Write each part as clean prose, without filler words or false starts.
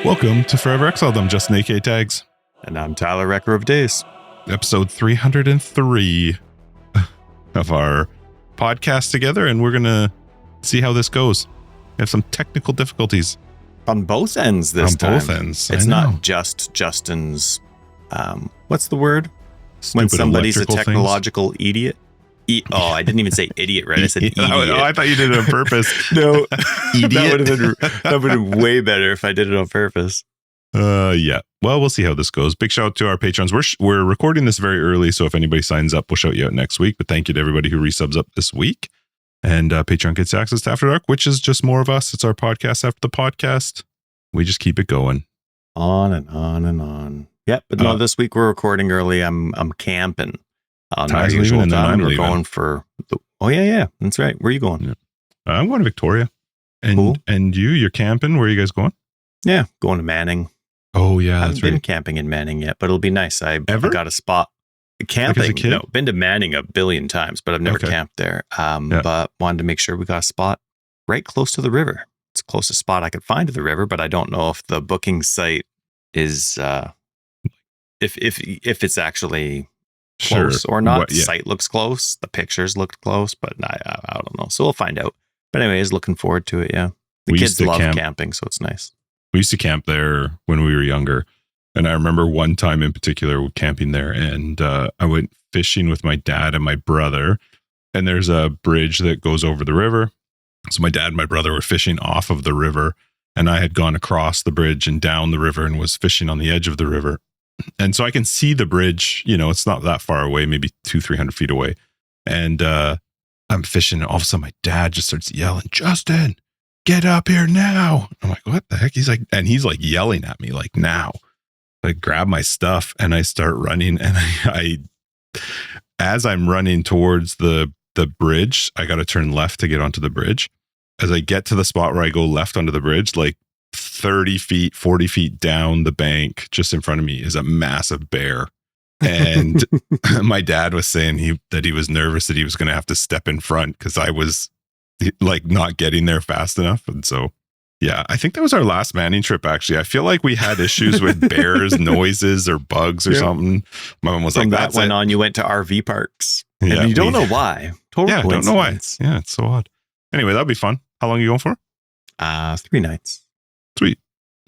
Welcome to Forever Exiled. I'm Justin AK Tags. And I'm Tyler, Wrecker of Days. Episode 303 of our podcast together, and we're going to see how this goes. We have some technical difficulties. On both ends this time. On both ends. It's not just Justin's, what's the word? When somebody's a technological idiot. I didn't even say idiot, right? I said idiot. I thought you did it on purpose. No, idiot. that would have been way better if I did it on purpose. Yeah. Well, we'll see how this goes. Big shout out to our patrons. We're recording this very early, so if anybody signs up, we'll shout you out next week. But thank you to everybody who resubs up this week. And Patreon gets access to After Dark, which is just more of us. It's our podcast after the podcast. We just keep it going. On and on and on. Yep, but no, this week we're recording early. I'm camping. On our usual time, we're going for yeah, that's right. Where are you going? Yeah. I'm going to Victoria. And cool. And you're camping. Where are you guys going? Yeah, going to Manning. Oh yeah, I haven't been camping in Manning yet, but it'll be nice. I got a spot. Camping? No, been to Manning a billion times, but I've never camped there. But wanted to make sure we got a spot right close to the river. It's the closest spot I could find to the river, but I don't know if the booking site is if it's actually close or not. The site looks close. The pictures looked close, but I don't know. So we'll find out. But anyways, looking forward to it. Yeah, the kids love camping, so it's nice. We used to camp there when we were younger. And I remember one time in particular camping there, and I went fishing with my dad and my brother, and there's a bridge that goes over the river. So my dad and my brother were fishing off of the river, and I had gone across the bridge and down the river and was fishing on the edge of the river. And so I can see the bridge, it's not that far away, maybe 200-300 feet away. And I'm fishing, and all of a sudden my dad just starts yelling, "Justin, get up here now." I'm like, what the heck? He's like yelling at me like, now. I grab my stuff and I start running, and I as I'm running towards the bridge, I got to turn left to get onto the bridge. As I get to the spot where I go left onto the bridge, like 30 feet, 40 feet down the bank, just in front of me is a massive bear. And my dad was saying that he was nervous that he was going to have to step in front because I was like not getting there fast enough. And so, yeah, I think that was our last Manning trip, actually. I feel like we had issues with bears, noises, or bugs or something. My mom was From like, that went on, you went to RV parks. Yeah, and you don't know why. Total I don't know why. Yeah, it's so odd. Anyway, that'll be fun. How long are you going for? 3 nights. Sweet.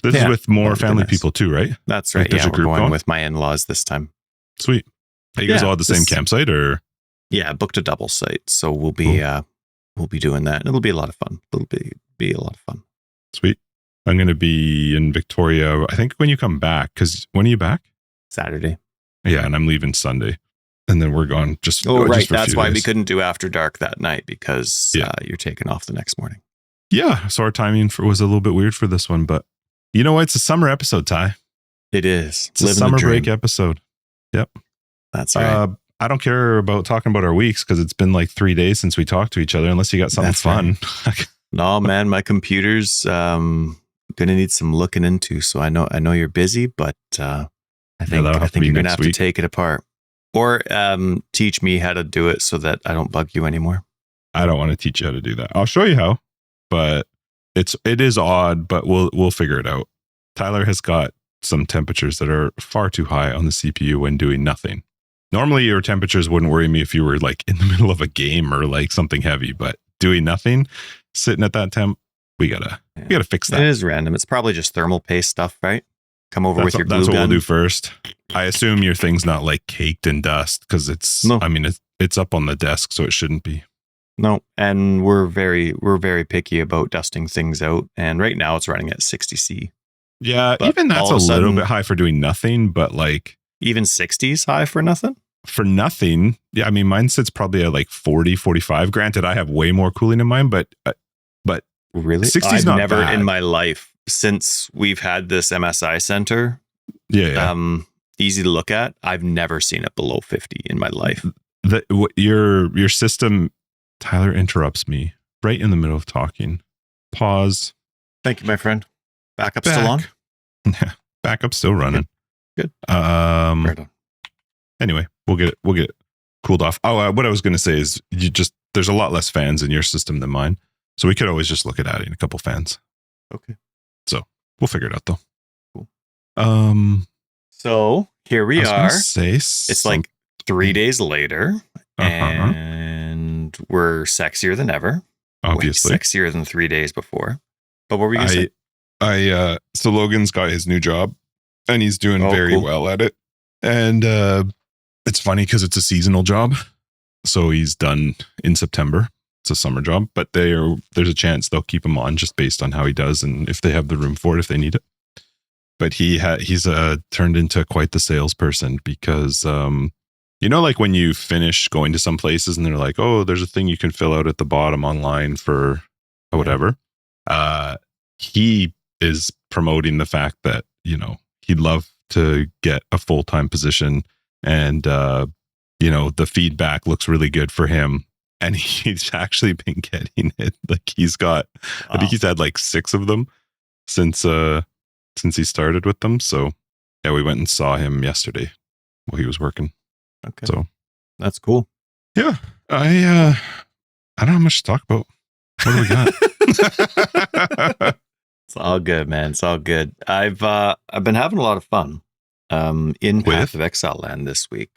This is with more family people too, right? That's right. Like we're going with my in-laws this time. Sweet. Are you guys all at the same campsite, or? Yeah, I booked a double site, so we'll be doing that. And it'll be a lot of fun. It'll be a lot of fun. Sweet. I'm going to be in Victoria, I think, when you come back, because when are you back? Saturday. Yeah, and I'm leaving Sunday. And then we're gone just right. That's why we couldn't do After Dark that night, because you're taking off the next morning. Yeah, so our timing was a little bit weird for this one, but you know what? It's a summer episode, Ty. It is. It's a summer break episode. Yep. That's right. I don't care about talking about our weeks because it's been like 3 days since we talked to each other, unless you got something fun. Right. No, man, my computer's going to need some looking into. So I know you're busy, but I think you're going to have to take it apart or teach me how to do it so that I don't bug you anymore. I don't want to teach you how to do that. I'll show you how, but it is odd, but we'll figure it out. Tyler has got some temperatures that are far too high on the CPU when doing nothing. Normally your temperatures wouldn't worry me if you were like in the middle of a game or like something heavy, but doing nothing, sitting at that temp, we gotta fix that. It is random. It's probably just thermal paste stuff, right? Come over with your glue gun. That's what we'll do first. I assume your thing's not like caked in dust because it's up on the desk, so it shouldn't be. No, and we're very picky about dusting things out, and right now it's running at 60C. Yeah, but even that's a little bit high for doing nothing, but like even 60's high for nothing? For nothing. Yeah, I mean mine sits probably at like 40, 45. Granted, I have way more cooling in mine, but really 60's not never bad. In my life since we've had this MSI center. Yeah. Easy to look at. I've never seen it below 50 in my life. Your system, Tyler interrupts me right in the middle of talking. Pause. Thank you, my friend. Backup's still on? Backup's still running. Good. Anyway, we'll get it cooled off. Oh, what I was going to say is there's a lot less fans in your system than mine. So we could always just look at adding a couple fans. Okay. So we'll figure it out though. So here we are. It's like 3 days later, and we're sexier than ever. Obviously. Way sexier than 3 days before. But what were you going to say? So Logan's got his new job, and he's doing very well at it. And it's funny because it's a seasonal job. So he's done in September. It's a summer job, but there's a chance they'll keep him on just based on how he does and if they have the room for it, if they need it. But he's turned into quite the salesperson because, like when you finish going to some places and they're like, oh, there's a thing you can fill out at the bottom online for whatever. He is promoting the fact that, he'd love to get a full-time position and, the feedback looks really good for him. And he's actually been getting it. Like he's got, I think he's had like 6 of them since he started with them. So yeah, we went and saw him yesterday while he was working. Okay. So that's cool. Yeah. I don't have much to talk about. What do we got? It's all good, man. It's all good. I've been having a lot of fun in Path of Exile land this week.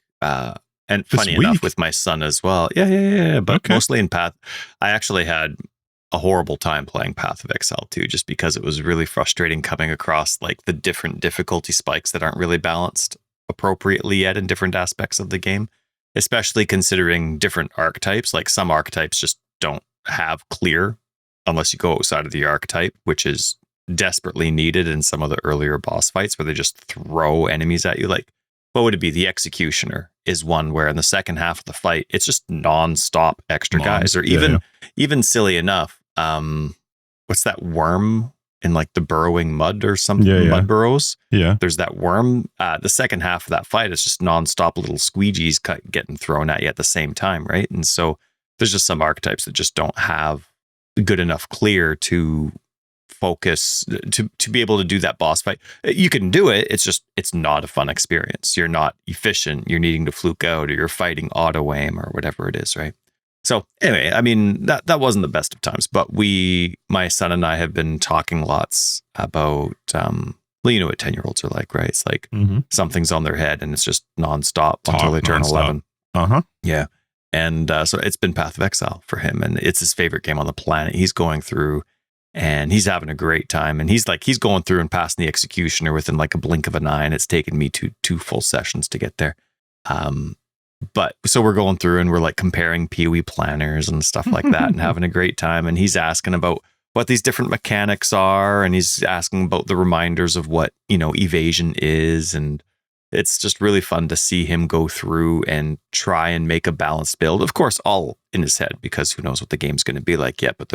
And funny enough, with my son as well. Yeah. But mostly in Path. I actually had a horrible time playing Path of Exile 2, just because it was really frustrating coming across like the different difficulty spikes that aren't really balanced appropriately yet in different aspects of the game, especially considering different archetypes. Like some archetypes just don't have clear unless you go outside of the archetype, which is desperately needed in some of the earlier boss fights where they just throw enemies at you. Like, what would it be? The Executioner is one where in the second half of the fight, it's just non-stop extra guys. Or even silly enough, what's that worm in like the burrowing mud or something? Mud burrows. Yeah. There's that worm. The second half of that fight is just non-stop little squeegees getting thrown at you at the same time, right? And so there's just some archetypes that just don't have good enough clear to focus to be able to do that boss fight. You can do it. It's not a fun experience. You're not efficient. You're needing to fluke out, or you're fighting auto aim or whatever it is, right? So anyway, I mean, that wasn't the best of times, but my son and I have been talking lots about, you know what 10-year-olds are like, right? It's like something's on their head and it's just nonstop until they turn 11. Yeah. And so it's been Path of Exile for him, and it's his favorite game on the planet. He's going through and he's having a great time. And he's going through and passing the Executioner within like a blink of an eye. And it's taken me two full sessions to get there. But so we're going through and we're like comparing PoE planners and stuff like that and having a great time. And he's asking about what these different mechanics are. And he's asking about the reminders of what, evasion is. And it's just really fun to see him go through and try and make a balanced build. Of course, all in his head, because who knows what the game's going to be like yet. But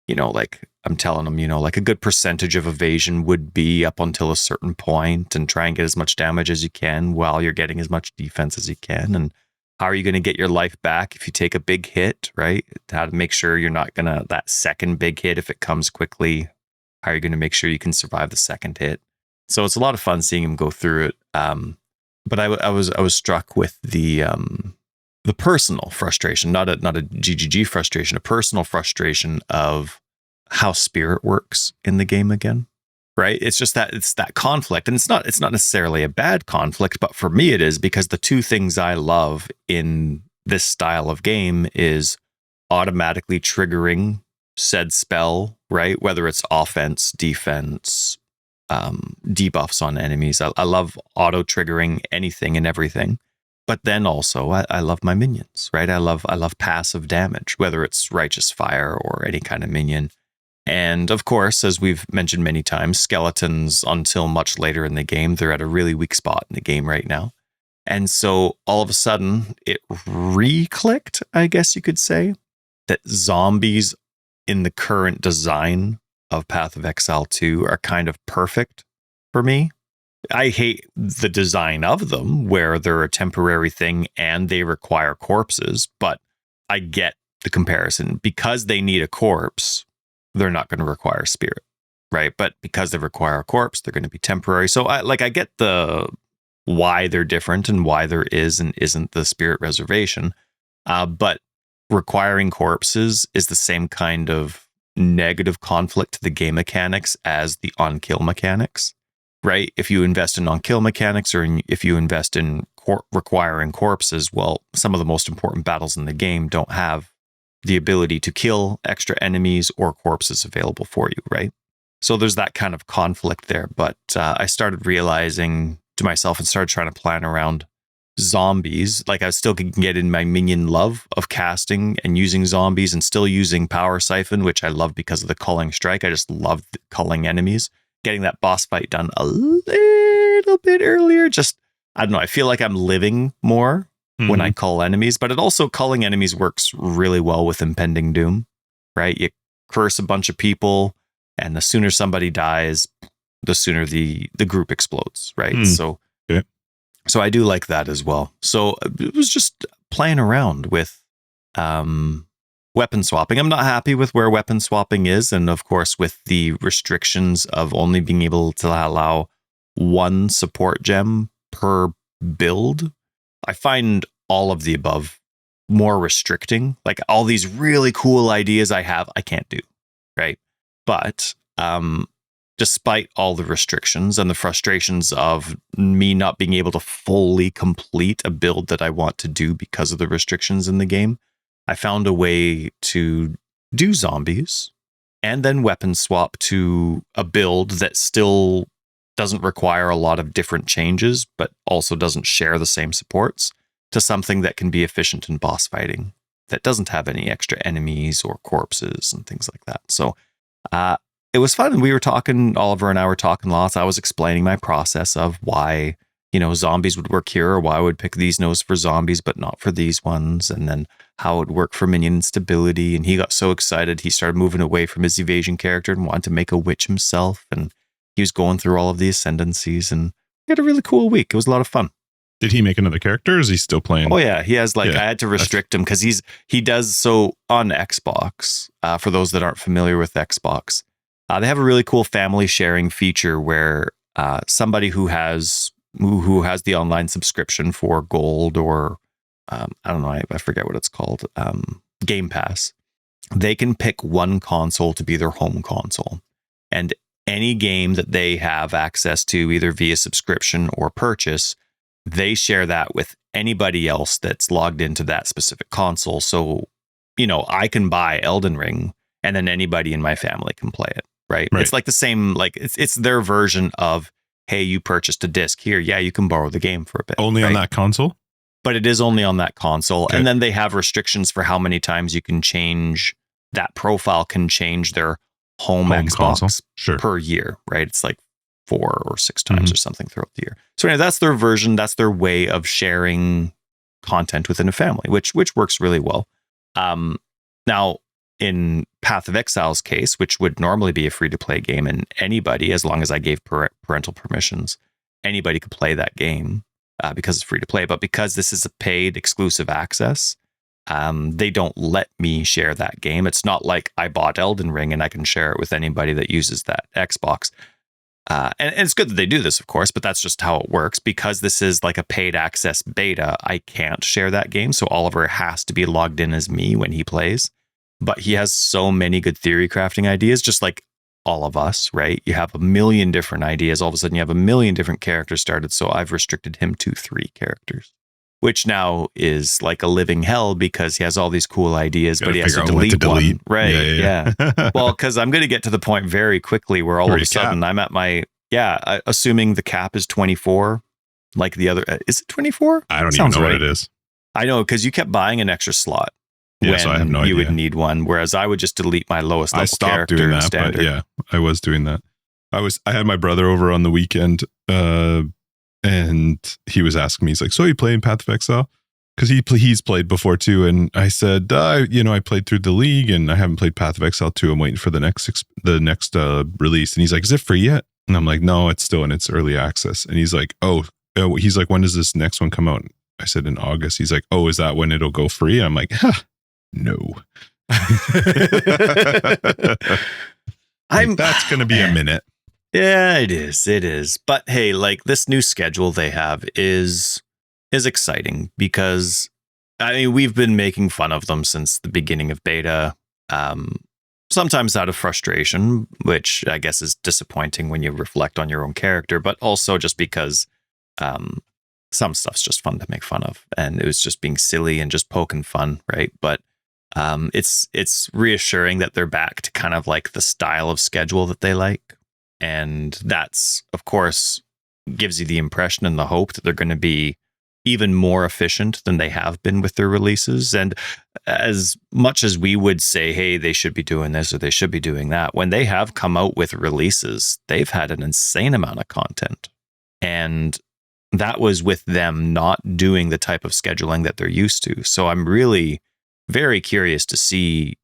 like I'm telling him, like a good percentage of evasion would be up until a certain point, and try and get as much damage as you can while you're getting as much defense as you can. And how are you going to get your life back if you take a big hit, right? How to make sure you're not going to, that second big hit, if it comes quickly, how are you going to make sure you can survive the second hit? So it's a lot of fun seeing him go through it. But I was struck with the personal frustration, not a GGG frustration, a personal frustration of how spirit works in the game again, right? It's just that it's that conflict, and it's not necessarily a bad conflict, but for me it is, because the two things I love in this style of game is automatically triggering said spell, right? Whether it's offense, defense, debuffs on enemies. I love auto triggering anything and everything. But then also I love my minions, right? I love passive damage, whether it's Righteous Fire or any kind of minion. And of course, as we've mentioned many times, skeletons, until much later in the game, they're at a really weak spot in the game right now. And so all of a sudden it re-clicked, I guess you could say, that zombies in the current design of Path of Exile 2 are kind of perfect for me. I hate the design of them, where they're a temporary thing and they require corpses, but I get the comparison. Because they need a corpse, they're not going to require spirit, right? But because they require a corpse, they're going to be temporary. So I get the why they're different and why there is and isn't the spirit reservation. But requiring corpses is the same kind of negative conflict to the game mechanics as the on-kill mechanics, right? If you invest in non-kill mechanics, or if you invest in requiring corpses, well, some of the most important battles in the game don't have the ability to kill extra enemies or corpses available for you, right? So there's that kind of conflict there. But I started realizing to myself and started trying to plan around zombies. Like, I still can get in my minion love of casting and using zombies, and still using power siphon, which I love because of the culling strike. I just love culling enemies. Getting that boss fight done a little bit earlier. Just, I don't know, I feel like I'm living more when I cull enemies, but it also, culling enemies works really well with impending doom, right? You curse a bunch of people, and the sooner somebody dies, the sooner the group explodes, right? So I do like that as well. So it was just playing around with weapon swapping. I'm not happy with where weapon swapping is, and of course with the restrictions of only being able to allow one support gem per build. I find all of the above more restricting. Like, all these really cool ideas I have, I can't do, right? But despite all the restrictions and the frustrations of me not being able to fully complete a build that I want to do because of the restrictions in the game, I found a way to do zombies and then weapon swap to a build that still doesn't require a lot of different changes, but also doesn't share the same supports, to something that can be efficient in boss fighting, that doesn't have any extra enemies or corpses and things like that. So it was fun. We were talking, Oliver and I were talking lots. I was explaining my process of why, zombies would work here, or why I would pick these nodes for zombies, but not for these ones. And then how it would work for minion instability. And he got so excited, he started moving away from his evasion character and wanted to make a witch himself. And he was going through all of the ascendancies, and we had a really cool week. It was a lot of fun. Did he make another character, or is he still playing? Oh yeah, he has I had to restrict him because he does so on Xbox. For those that aren't familiar with Xbox, they have a really cool family sharing feature where somebody who has the online subscription for Gold, or I don't know, I forget what it's called, Game Pass, they can pick one console to be their home console, and any game that they have access to, either via subscription or purchase, they share that with anybody else that's logged into that specific console. So, I can buy Elden Ring, and then anybody in my family can play it, right? It's like the same, like it's their version of, hey, you purchased a disc here. Yeah, you can borrow the game for a bit. Only on that console? But it is only on that console. Okay. And then they have restrictions for how many times you can change, that profile can change their home Xbox per year, right? It's like 4 or 6 times or something throughout the year. So anyway, that's their version. That's their way of sharing content within a family, which works really well. Now, in Path of Exile's case, which would normally be a free-to-play game, and anybody, as long as I gave parental permissions, anybody could play that game because it's free-to-play. But because this is a paid exclusive access, they don't let me share that game. It's not like I bought Elden Ring and I can share it with anybody that uses that Xbox. And it's good that they do this, of course, but that's just how it works. Because this is like a paid access beta, I can't share that game. So Oliver has to be logged in as me when he plays. But he has so many good theory crafting ideas, just like all of us, right? You have a million different ideas. All of a sudden, you have a million different characters started. So I've restricted him to 3 characters, which now is like a living hell because he has all these cool ideas, but he has to delete one. Right. Yeah. Well, because I'm going to get to the point very quickly where all of a sudden I'm at my, assuming the cap is 24, like the other, is it 24? I don't even know what it is. I know, because you kept buying an extra slot. Yeah, so I have no idea. You would need one, whereas I would just delete my lowest level character. I stopped doing that, standard. But yeah, I was doing that. I had my brother over on the weekend, and he was asking me, he's like, "So you playing Path of Exile?" Because he's played before too, and I said, I played through the league, and I haven't played Path of Exile 2. I'm waiting for the next release, and he's like, "Is it free yet?" And I'm like, "No, it's still in its early access." And he's like, "Oh," he's like, "When does this next one come out?" I said, "In August." He's like, "Oh, is that when it'll go free?" And I'm like, no. That's going to be a minute. Yeah, it is. But hey, like, this new schedule they have is exciting because, I mean, we've been making fun of them since the beginning of beta. sometimes out of frustration, which I guess is disappointing when you reflect on your own character, but also just because some stuff's just fun to make fun of, and it was just being silly and just poking fun, right? But it's reassuring that they're back to kind of like the style of schedule that they like, and that's, of course, gives you the impression and the hope that they're going to be even more efficient than they have been with their releases. And as much as we would say, hey, they should be doing this or they should be doing that, when they have come out with releases, they've had an insane amount of content. And that was with them not doing the type of scheduling that they're used to. So I'm really very curious to see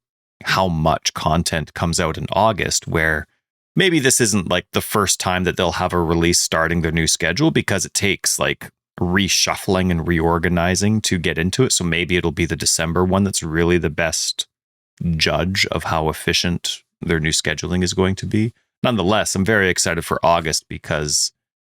how much content comes out in August, where maybe this isn't like the first time that they'll have a release starting their new schedule, because it takes like reshuffling and reorganizing to get into it. So maybe it'll be the December one that's really the best judge of how efficient their new scheduling is going to be. Nonetheless, I'm very excited for August, because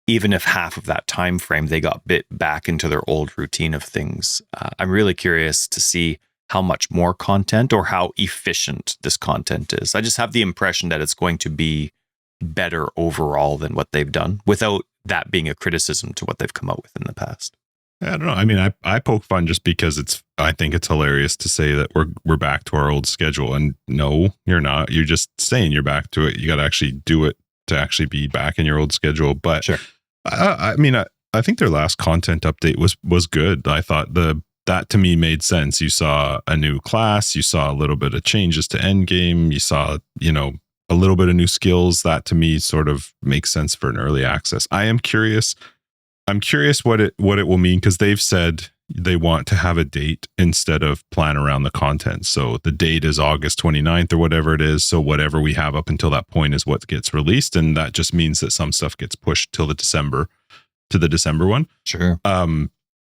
even if half of that time frame they got bit back into their old routine of things, I'm really curious to see how much more content or how efficient this content is. I just have the impression that it's going to be better overall than what they've done, without that being a criticism to what they've come up with in the past. I don't know. I mean, I poke fun just because I think it's hilarious to say that we're back to our old schedule. And no, you're not. You're just saying you're back to it. You got to actually do it to actually be back in your old schedule. But sure. I mean, I think their last content update was good. I thought that to me made sense. You saw a new class, you saw a little bit of changes to endgame, you saw, a little bit of new skills. That to me sort of makes sense for an early access. I'm curious what it will mean, because they've said they want to have a date instead of plan around the content. So the date is August 29th or whatever it is. So whatever we have up until that point is what gets released. And that just means that some stuff gets pushed till the December one. Sure.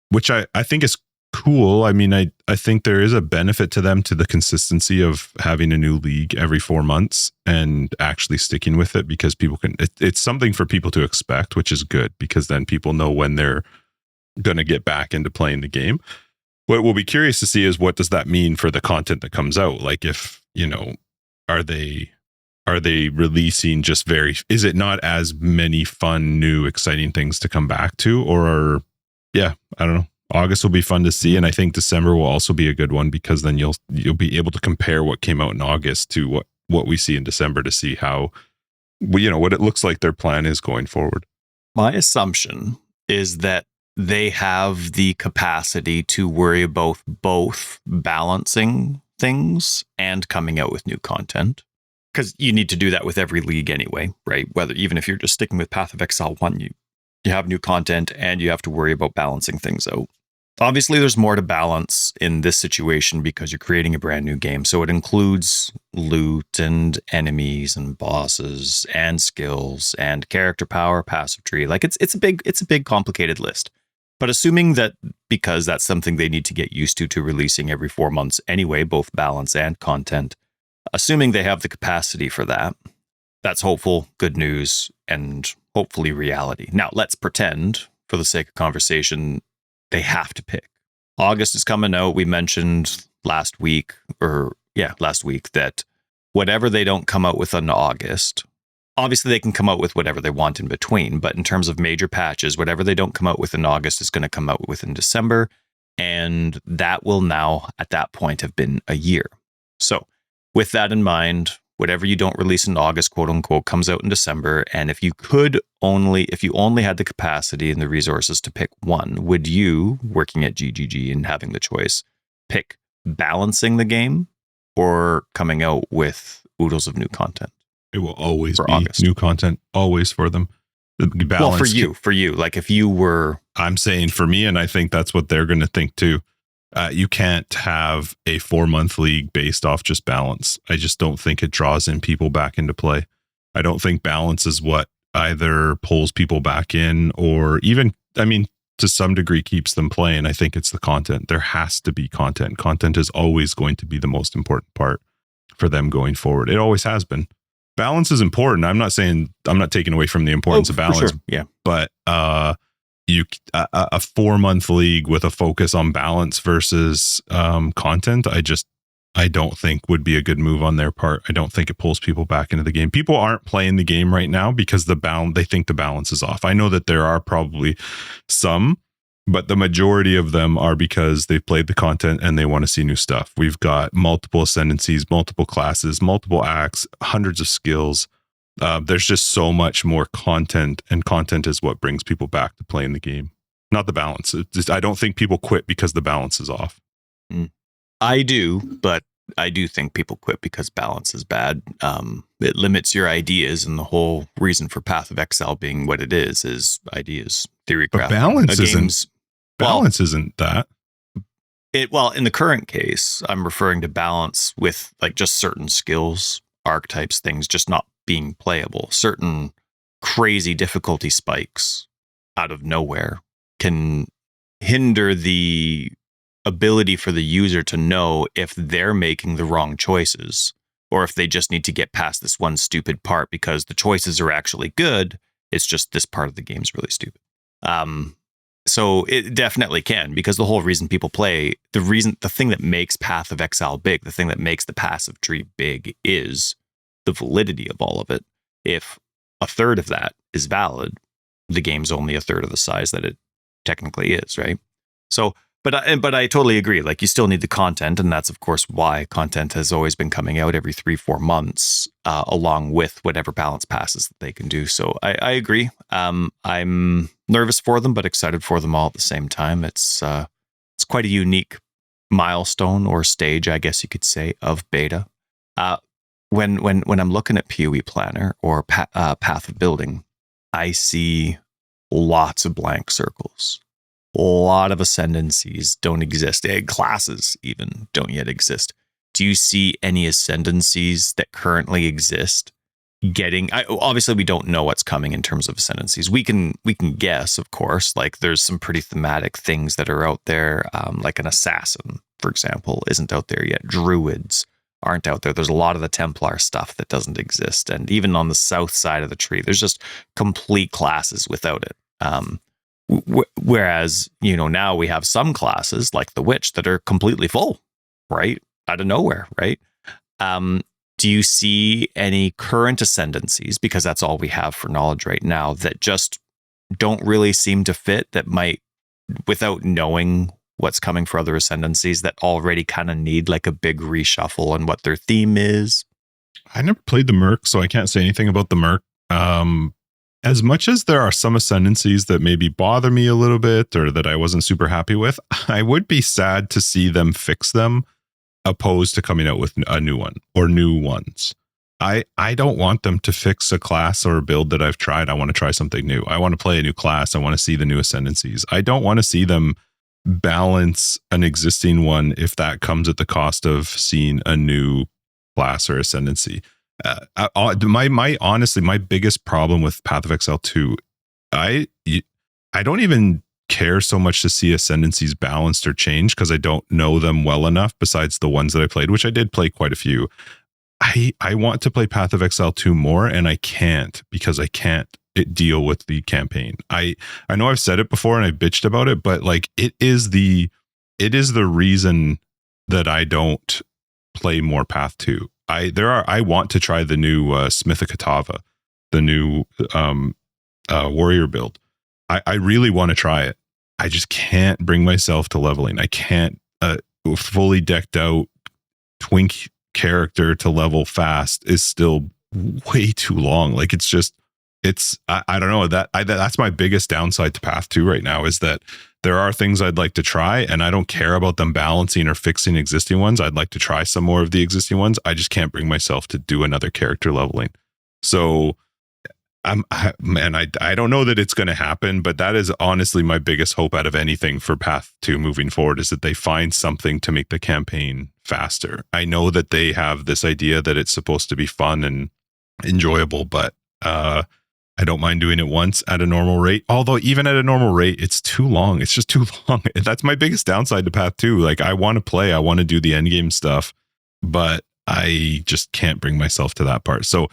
Which I think is cool. I mean, I think there is a benefit to them, to the consistency of having a new league every 4 months and actually sticking with it, because people it's something for people to expect, which is good, because then people know when they're going to get back into playing the game. What we'll be curious to see is, what does that mean for the content that comes out? Like, if, are they releasing just is it not as many fun, new, exciting things to come back to? Or I don't know. August will be fun to see, and I think December will also be a good one, because then you'll be able to compare what came out in August to what we see in December, to see how, what it looks like their plan is going forward. My assumption is that they have the capacity to worry about both balancing things and coming out with new content, because you need to do that with every league anyway, right? Even if you're just sticking with Path of Exile 1, you have new content and you have to worry about balancing things out. Obviously, there's more to balance in this situation because you're creating a brand new game. So it includes loot and enemies and bosses and skills and character power, passive tree. Like it's a big complicated list. But assuming that, because that's something they need to get used to releasing every 4 months anyway, both balance and content, assuming they have the capacity for that, that's hopeful, good news, and hopefully reality. Now, let's pretend, for the sake of conversation, they have to pick. August is coming out. We mentioned last week that whatever they don't come out with in August, obviously they can come out with whatever they want in between, but in terms of major patches, whatever they don't come out with in August is going to come out with in December, and that will now, at that point, have been a year. So with that in mind, whatever you don't release in August, quote unquote, comes out in December. And if you only had the capacity and the resources to pick one, would you, working at GGG and having the choice, pick balancing the game or coming out with oodles of new content? It will always be August. New content, always for them. The balance. Well, for you, like if you were... I'm saying for me, and I think that's what they're going to think too. You can't have a 4-month league based off just balance. I just don't think it draws in people back into play. I don't think balance is what either pulls people back in or even, to some degree keeps them playing. I think it's the content. There has to be content. Content is always going to be the most important part for them going forward. It always has been. Balance is important. I'm not taking away from the importance of balance. Sure. Yeah. But a 4-month league with a focus on balance versus content, I don't think would be a good move on their part. I don't think it pulls people back into the game. People aren't playing the game right now because they think the balance is off. I know that there are probably some, but the majority of them are because they've played the content and they want to see new stuff. We've got multiple ascendancies, multiple classes, multiple acts, hundreds of skills. There's just so much more content, and content is what brings people back to playing the game, not the balance. I don't think people quit because the balance is off. I do, but I do think people quit because balance is bad. It limits your ideas, and the whole reason for Path of Exile being what it is ideas, theory craft. But balance isn't that. Well, in the current case, I'm referring to balance with like just certain skills, archetypes, things just not being playable. Certain crazy difficulty spikes out of nowhere can hinder the ability for the user to know if they're making the wrong choices or if they just need to get past this one stupid part because the choices are actually good. It's just this part of the game's really stupid. So it definitely can, because the whole reason people play, the thing that makes Path of Exile big, the thing that makes the passive tree big is the validity of all of it. If a third of that is valid, the game's only a third of the size that it technically is, right? So, but I totally agree. Like, you still need the content, and that's of course why content has always been coming out every 3-4 months, along with whatever balance passes that they can do. So I agree. I'm nervous for them, but excited for them all at the same time. It's quite a unique milestone or stage, I guess you could say, of beta. When I'm looking at PoE Planner or Path of Building, I see lots of blank circles. A lot of ascendancies don't exist. Classes even don't yet exist. Do you see any ascendancies that currently exist obviously we don't know what's coming in terms of ascendancies. We can guess, of course. Like, there's some pretty thematic things that are out there, like an assassin, for example, isn't out there yet. Druids aren't out there. There's a lot of the Templar stuff that doesn't exist. And even on the south side of the tree, there's just complete classes without it. Whereas, now we have some classes like the Witch that are completely full, right? Out of nowhere, right? Do you see any current ascendancies, because that's all we have for knowledge right now, that just don't really seem to fit, that might, without knowing what's coming for other ascendancies, that already kind of need like a big reshuffle on what their theme is? I never played the Merc, so I can't say anything about the Merc. As much as there are some ascendancies that maybe bother me a little bit or that I wasn't super happy with, I would be sad to see them fix them, opposed to coming out with a new one or new ones. I don't want them to fix a class or a build that I've tried. I want to try something new. I want to play a new class. I want to see the new ascendancies. I don't want to see them balance an existing one if that comes at the cost of seeing a new class or ascendancy. My biggest problem with Path of Exile 2, I don't even care so much to see ascendancies balanced or changed, because I don't know them well enough besides the ones that I played, which I did play quite a few. I want to play Path of Exile 2 more, and I can't, because I can't deal with the campaign. I know I've said it before and I bitched about it, but like, it is the reason that I don't play more Path 2. I want to try the new Smithakatava, the new warrior build. I really want to try it. I just can't bring myself to leveling. I can't fully decked out twink character to level fast is still way too long. Like, I don't know, that's my biggest downside to Path 2 right now, is that there are things I'd like to try, and I don't care about them balancing or fixing existing ones. I'd like to try some more of the existing ones. I just can't bring myself to do another character leveling. So I don't know that it's going to happen, but that is honestly my biggest hope out of anything for Path 2 moving forward, is that they find something to make the campaign faster. I know that they have this idea that it's supposed to be fun and enjoyable, but I don't mind doing it once at a normal rate. Although even at a normal rate, it's too long. It's just too long. That's my biggest downside to Path 2. Like, I want to play, I want to do the end game stuff, but I just can't bring myself to that part. So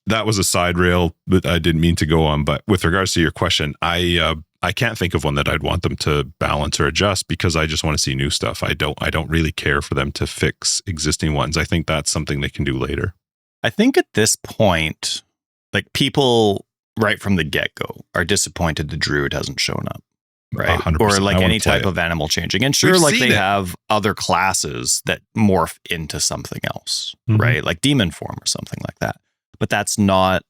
that was a side rail that I didn't mean to go on. But with regards to your question, I I can't think of one that I'd want them to balance or adjust because I just want to see new stuff. I don't really care for them to fix existing ones. I think that's something they can do later. I think at this point, like people right from the get-go are disappointed the druid hasn't shown up. Right. 100%. Or like any type of animal changing. And sure, like they have other classes that morph into something else, right? Like demon form or something like that. But that's not,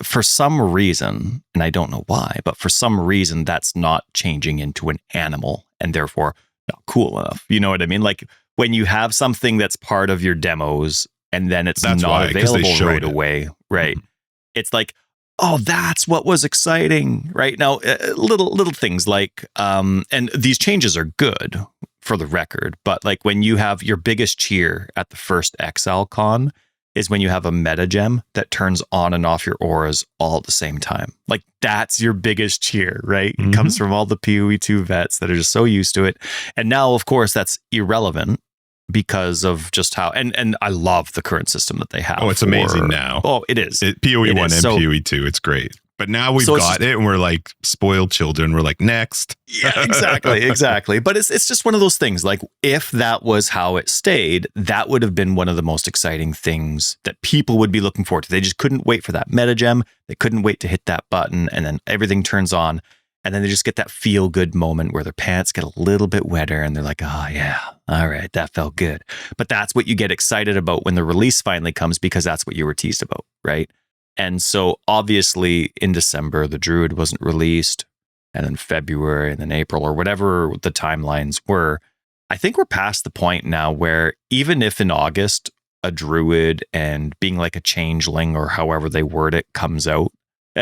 for some reason, and I don't know why, but for some reason, that's not changing into an animal and therefore not cool enough. You know what I mean? Like when you have something that's part of your demos and then it's not available right away, right? It's like, oh, that's what was exciting right now. Little things like, and these changes are good for the record, but like when you have your biggest cheer at the first ExileCon is when you have a meta gem that turns on and off your auras all at the same time. Like that's your biggest cheer, right? It comes from all the PoE 2 vets that are just so used to it. And now, of course, that's irrelevant because of just how, and I love the current system that they have. Oh, it's amazing now. Oh, it is. PoE 1 and PoE 2, it's great. But now we've got it and we're like spoiled children. We're like, next. Yeah, exactly. But it's just one of those things. Like if that was how it stayed, that would have been one of the most exciting things that people would be looking forward to. They just couldn't wait for that meta gem. They couldn't wait to hit that button and then everything turns on. And then they just get that feel good moment where their pants get a little bit wetter and they're like, oh yeah, all right, that felt good. But that's what you get excited about when the release finally comes because that's what you were teased about, right? And so obviously in December, the Druid wasn't released, and then February and then April or whatever the timelines were. I think we're past the point now where even if in August, a Druid and being like a changeling or however they word it comes out,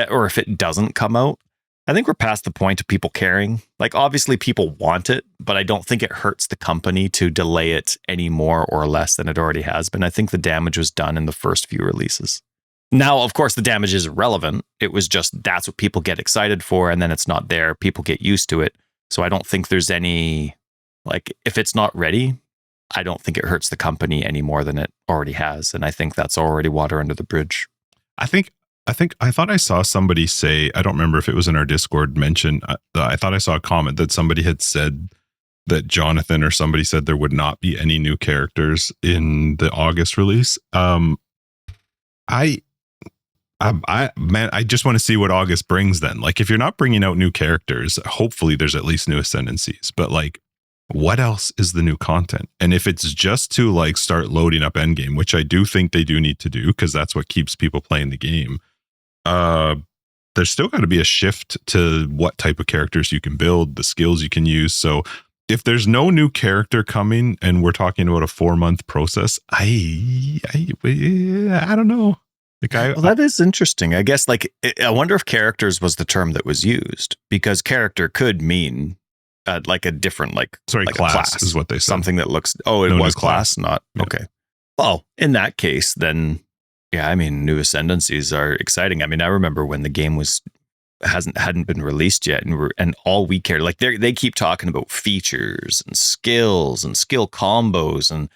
or if it doesn't come out, I think we're past the point of people caring. Like obviously people want it, but I don't think it hurts the company to delay it any more or less than it already has been. I think the damage was done in the first few releases. Now, of course, the damage is irrelevant. It was just that's what people get excited for, and then it's not there. People get used to it. So I don't think there's any, like, if it's not ready, I don't think it hurts the company any more than it already has. And I think that's already water under the bridge. I thought I saw somebody say, I don't remember if it was in our Discord mention, I thought I saw a comment that somebody had said that Jonathan or somebody said there would not be any new characters in the August release. I just want to see what August brings then. Like, if you're not bringing out new characters, hopefully there's at least new ascendancies. But like, what else is the new content? And if it's just to like start loading up endgame, which I do think they do need to do because that's what keeps people playing the game, there's still got to be a shift to what type of characters you can build, the skills you can use. So if there's no new character coming and we're talking about a 4-month process, I don't know. Well, that is interesting. I guess, like, I wonder if characters was the term that was used, because character could mean like a different, like class is what they said. Something that looks, it was class, not, yeah. Okay. Well, in that case, then, yeah, I mean, new ascendancies are exciting. I mean, I remember when the game hadn't been released yet, and all we cared, like they keep talking about features and skills and skill combos, and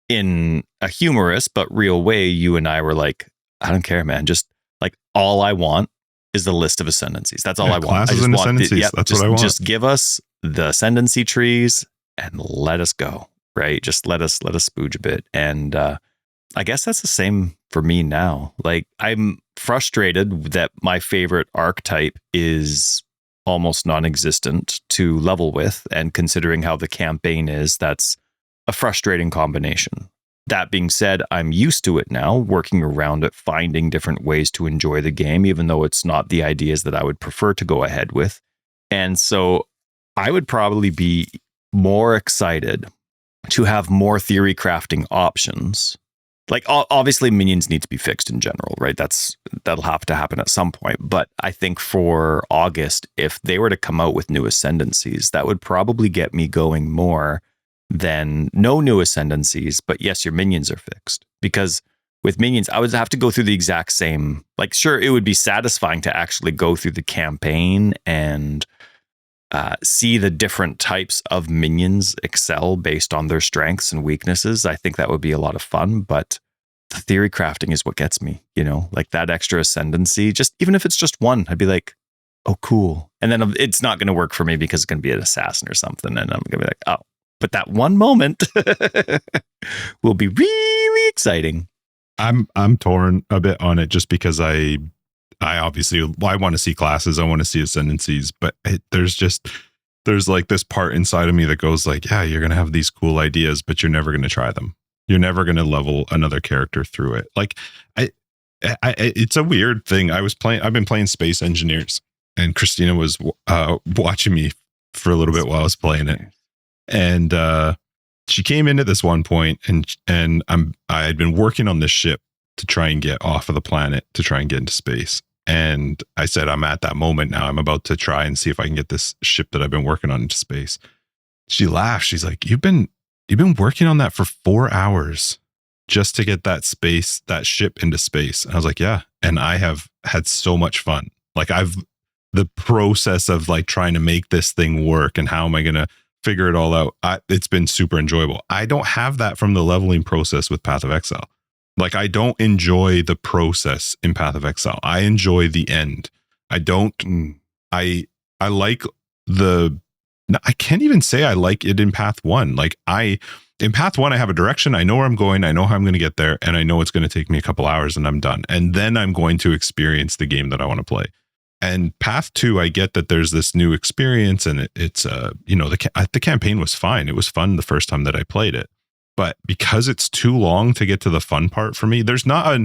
in a humorous but real way, you and I were like, I don't care, man. Just like all I want is the list of ascendancies. That's all I want. Classes and ascendancies. That's what I want. Just give us the ascendancy trees and let us go. Right? Just let us spooge a bit. And I guess that's the same for me now. Like, I'm frustrated that my favorite archetype is almost non-existent to level with, and considering how the campaign is, that's a frustrating combination. That being said, I'm used to it now, working around it, finding different ways to enjoy the game, even though it's not the ideas that I would prefer to go ahead with. And so I would probably be more excited to have more theory crafting options. Like, obviously minions need to be fixed in general, right? That'll have to happen at some point. But I think for August, if they were to come out with new ascendancies, that would probably get me going more than no new ascendancies, but yes, your minions are fixed. Because with minions, I would have to go through the exact same, like, sure, it would be satisfying to actually go through the campaign and see the different types of minions excel based on their strengths and weaknesses. I think that would be a lot of fun, but the theory crafting is what gets me, like that extra ascendancy. Just even if it's just one, I'd be like, oh, cool. And then it's not going to work for me because it's going to be an assassin or something. And I'm going to be like, oh, but that one moment will be really exciting. I'm torn a bit on it just because I obviously I want to see classes, I want to see ascendancies, but there's like this part inside of me that goes like, yeah, you're going to have these cool ideas, but you're never going to try them. You're never going to level another character through it. Like it's a weird thing. I've been playing Space Engineers, and Christina was watching me for a little bit while I was playing it. And she came in at this one point, and I had been working on this ship to try and get off of the planet to try and get into space. And I said, I'm at that moment now. I'm about to try and see if I can get this ship that I've been working on into space. She laughed. She's like, you've been working on that for 4 hours just to get that ship into space. And I was like, yeah. And I have had so much fun. Like the process of like trying to make this thing work and how am I going to figure it all out. It's been super enjoyable. I don't have that from the leveling process with Path of Exile. Like I don't enjoy the process in Path of Exile. I enjoy the end. I like I can't even say I like it in Path 1. Like in Path 1, I have a direction. I know where I'm going. I know how I'm going to get there. And I know it's going to take me a couple hours and I'm done. And then I'm going to experience the game that I want to play. And Path 2, I get that there's this new experience, and it's the campaign was fine. It was fun the first time that I played it, but because it's too long to get to the fun part for me, there's not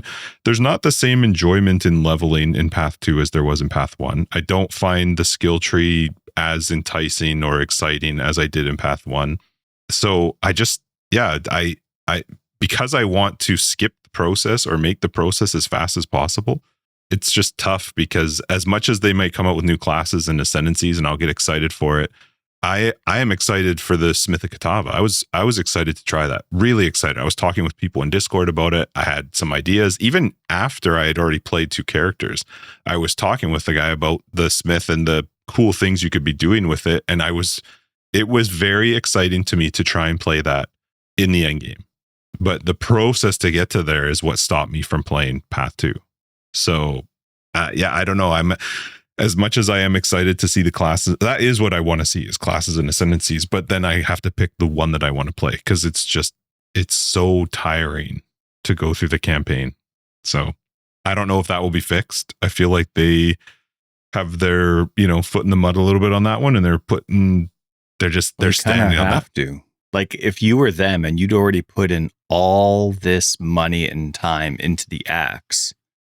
the same enjoyment in leveling in Path 2 as there was in Path 1. I don't find the skill tree as enticing or exciting as I did in Path 1. So I because I want to skip the process or make the process as fast as possible. It's just tough because as much as they might come out with new classes and ascendancies and I'll get excited for it, I am excited for the Smith of Katava. I was excited to try that. Really excited. I was talking with people in Discord about it. I had some ideas. Even after I had already played 2 characters, I was talking with the guy about the Smith and the cool things you could be doing with it. And it was very exciting to me to try and play that in the end game. But the process to get to there is what stopped me from playing Path 2. So, I don't know. I'm as much as I am excited to see the classes. That is what I want to see is classes and ascendancies. But then I have to pick the one that I want to play because it's so tiring to go through the campaign. So I don't know if that will be fixed. I feel like they have their foot in the mud a little bit on that one, and they're standing on that. Like if you were them and you'd already put in all this money and time into the axe.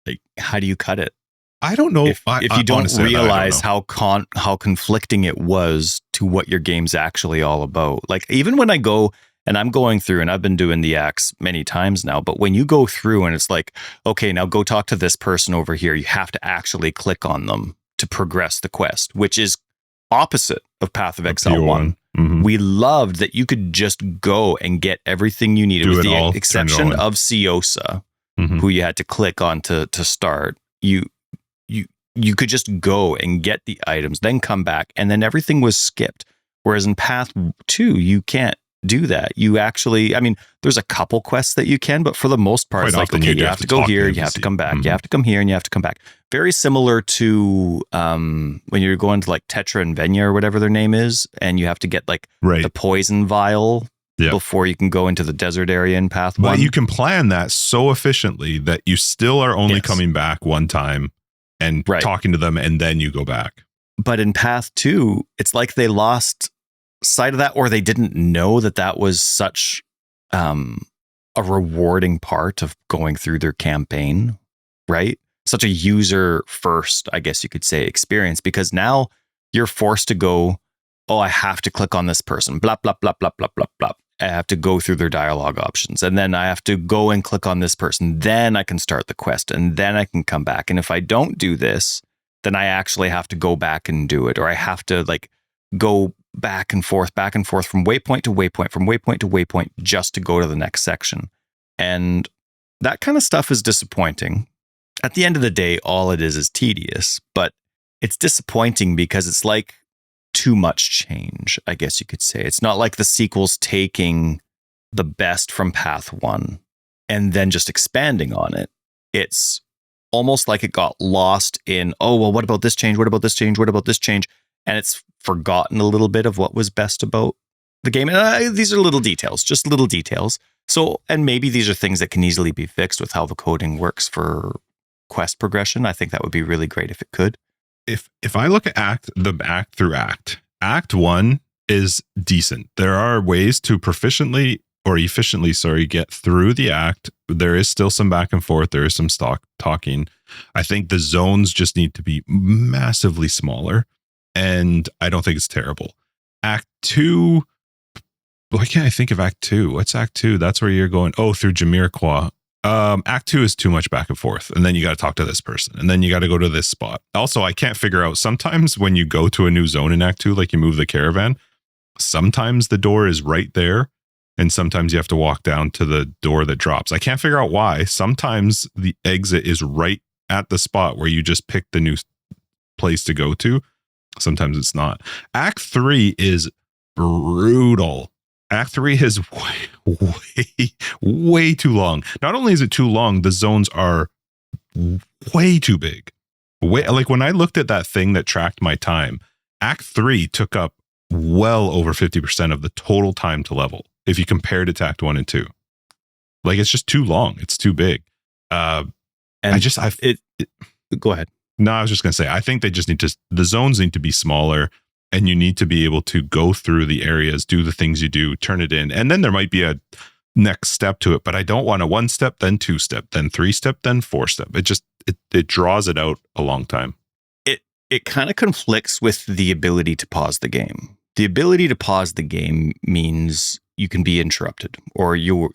Like, how do you cut it? I don't know if you don't honestly, realize how conflicting it was to what your game's actually all about. Like, even when I go and I'm going through, and I've been doing the axe many times now, but when you go through and it's like, okay, now go talk to this person over here, you have to actually click on them to progress the quest, which is opposite of Path of Exile 1. Mm-hmm. We loved that you could just go and get everything you needed, with the exception of Ciosa. Mm-hmm. Who you had to click on to start. You could just go and get the items, then come back, and then everything was skipped. Whereas in Path 2, you can't do that. You actually, there's a couple quests that you can, but for the most part, it's like, okay, you have to go here, you have to come back, you have to come here, and you have to come back. Very similar to when you're going to like Tetra and Venya or whatever their name is, and you have to get like the poison vial. Yep. Before you can go into the desert area in Path 1. But you can plan that so efficiently that you still are only coming back one time and talking to them, and then you go back. But in Path 2, it's like they lost sight of that, or they didn't know that was such a rewarding part of going through their campaign, right? Such a user first, I guess you could say, experience, because now you're forced to go, oh, I have to click on this person, blah, blah, blah, blah, blah, blah, blah. I have to go through their dialogue options, and then I have to go and click on this person. Then I can start the quest, and then I can come back. And if I don't do this, then I actually have to go back and do it, or I have to like go back and forth from waypoint to waypoint, from waypoint to waypoint, just to go to the next section. And that kind of stuff is disappointing. At the end of the day, all it is tedious, but it's disappointing because it's like too much change, I guess you could say. It's not like the sequel's taking the best from Path 1 and then just expanding on it. It's almost like it got lost in, oh, well, what about this change? What about this change? What about this change? And it's forgotten a little bit of what was best about the game. And these are little details, just little details. So, and maybe these are things that can easily be fixed with how the coding works for quest progression. I think that would be really great if it could. If I look at the act through act 1 is decent. There are ways to efficiently get through the act. There is still some back and forth. There is some talking. I think the zones just need to be massively smaller, and I don't think it's terrible. Act 2, why can't I think of Act 2? What's Act 2? That's where you're going, through Jamiroquai. Act 2 is too much back and forth, and then you got to talk to this person, and then you got to go to this spot. Also, I can't figure out, sometimes when you go to a new zone in Act 2, like you move the caravan, sometimes the door is right there, and sometimes you have to walk down to the door that drops. I can't figure out why. Sometimes the exit is right at the spot where you just pick the new place to go to. Sometimes it's not. Act 3 is brutal. Act 3 is way too long. Not only is it too long, the zones are way too big. Like when I looked at that thing that tracked my time, Act 3 took up well over 50% of the total time to level if you compared it to Act 1 and 2. Like, it's just too long. It's too big. Go ahead. No, I was just going to say, I think they just the zones need to be smaller, and you need to be able to go through the areas, do the things you do, turn it in. And then there might be a next step to it, but I don't want a 1 step, then 2 step, then 3 step, then 4 step. It draws it out a long time. It kind of conflicts with the ability to pause the game. The ability to pause the game means you can be interrupted, or your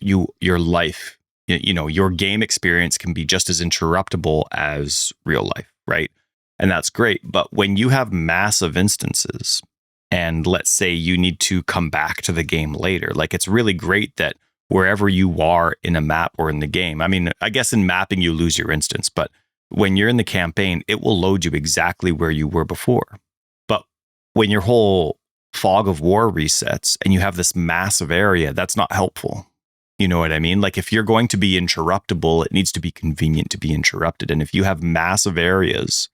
life, your game experience can be just as interruptible as real life, right? And that's great. But when you have massive instances, and let's say you need to come back to the game later, like, it's really great that wherever you are in a map or in the game, I mean, I guess in mapping you lose your instance, but when you're in the campaign, it will load you exactly where you were before. But when your whole fog of war resets and you have this massive area, that's not helpful. You know what I mean? Like, if you're going to be interruptible, it needs to be convenient to be interrupted. And if you have massive areas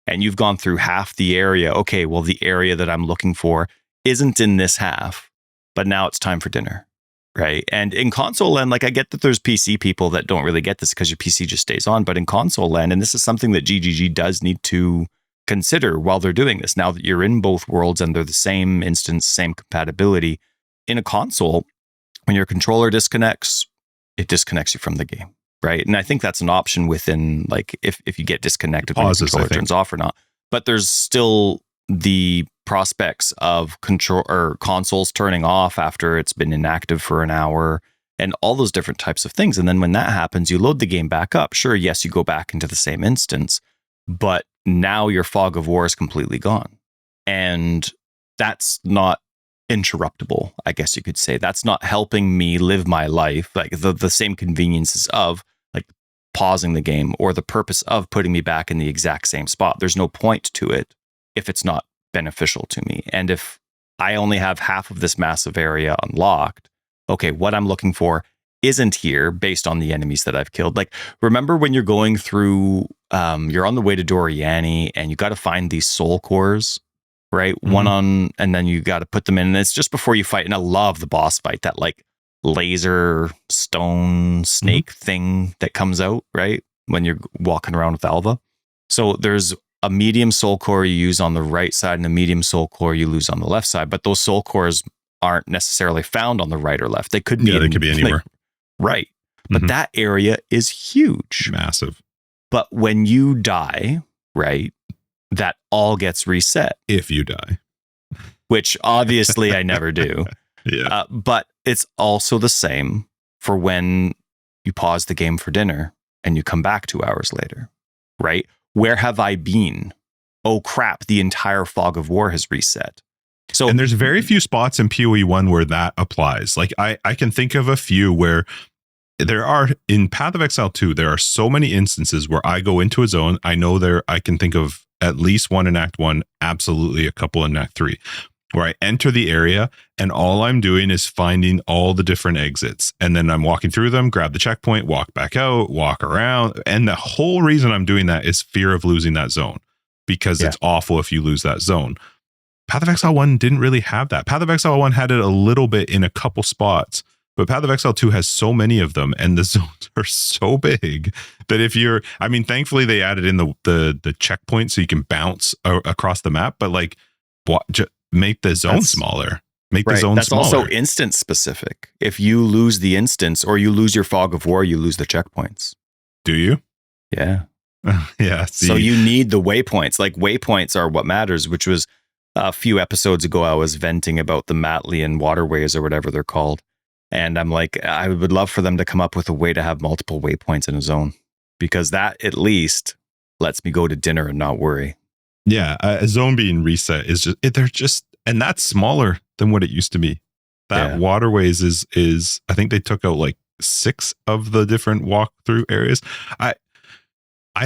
and you've gone through half the area, okay, well, the area that I'm looking for isn't in this half, but now it's time for dinner, right? And in console land, like, I get that there's PC people that don't really get this because your PC just stays on, but in console land, and this is something that GGG does need to consider while they're doing this, now that you're in both worlds and they're the same instance, same compatibility, in a console, when your controller disconnects, it disconnects you from the game. Right. And I think that's an option within, like, if you get disconnected when the controller turns off or not. But there's still the prospects of consoles turning off after it's been inactive for an hour and all those different types of things. And then when that happens, you load the game back up. Sure, yes, you go back into the same instance, but now your fog of war is completely gone. And that's not interruptible, I guess you could say. That's not helping me live my life, like the same conveniences of, like, pausing the game or the purpose of putting me back in the exact same spot. There's no point to it if it's not beneficial to me. And if I only have half of this massive area unlocked, okay, what I'm looking for isn't here based on the enemies that I've killed. Like, remember when you're going through, you're on the way to Doriani and you got to find these soul cores, right? Mm-hmm. And then you got to put them in. And it's just before you fight. And I love the boss fight, that, like, laser stone snake thing that comes out, right? When you're walking around with Alva. So there's a medium soul core you use on the right side and a medium soul core you lose on the left side. But those soul cores aren't necessarily found on the right or left. They could be, they could be anywhere. Like, right. But that area is huge. Massive. But when you die, right, that all gets reset. If you die. Which obviously I never do. Yeah. But it's also the same for when you pause the game for dinner and you come back 2 hours later, right? Where have I been? Oh, crap. The entire fog of war has reset. So, and there's very few spots in PoE 1 where that applies. Like, I can think of a few where there are, in Path of Exile 2, there are so many instances where I go into a zone. I know I can think of at least one in Act 1, absolutely a couple in Act 3, where I enter the area and all I'm doing is finding all the different exits. And then I'm walking through them, grab the checkpoint, walk back out, walk around. And the whole reason I'm doing that is fear of losing that zone, because it's awful if you lose that zone. Path of Exile 1 didn't really have that. Path of Exile 1 had it a little bit in a couple spots, but Path of Exile 2 has so many of them, and the zones are so big that if you're, I mean, thankfully they added in the checkpoint so you can bounce across the map, but like, make the zone smaller. Make the zone smaller. That's also instance specific. If you lose the instance or you lose your fog of war, you lose the checkpoints. Do you? Yeah. Yeah. See. So you need the waypoints. Like, waypoints are what matters, which was a few episodes ago, I was venting about the Matlian waterways or whatever they're called. And I'm like, I would love for them to come up with a way to have multiple waypoints in a zone, because that at least lets me go to dinner and not worry. Yeah, a zone being reset is just, and that's smaller than what it used to be. That waterways is I think they took out like 6 of the different walkthrough areas. I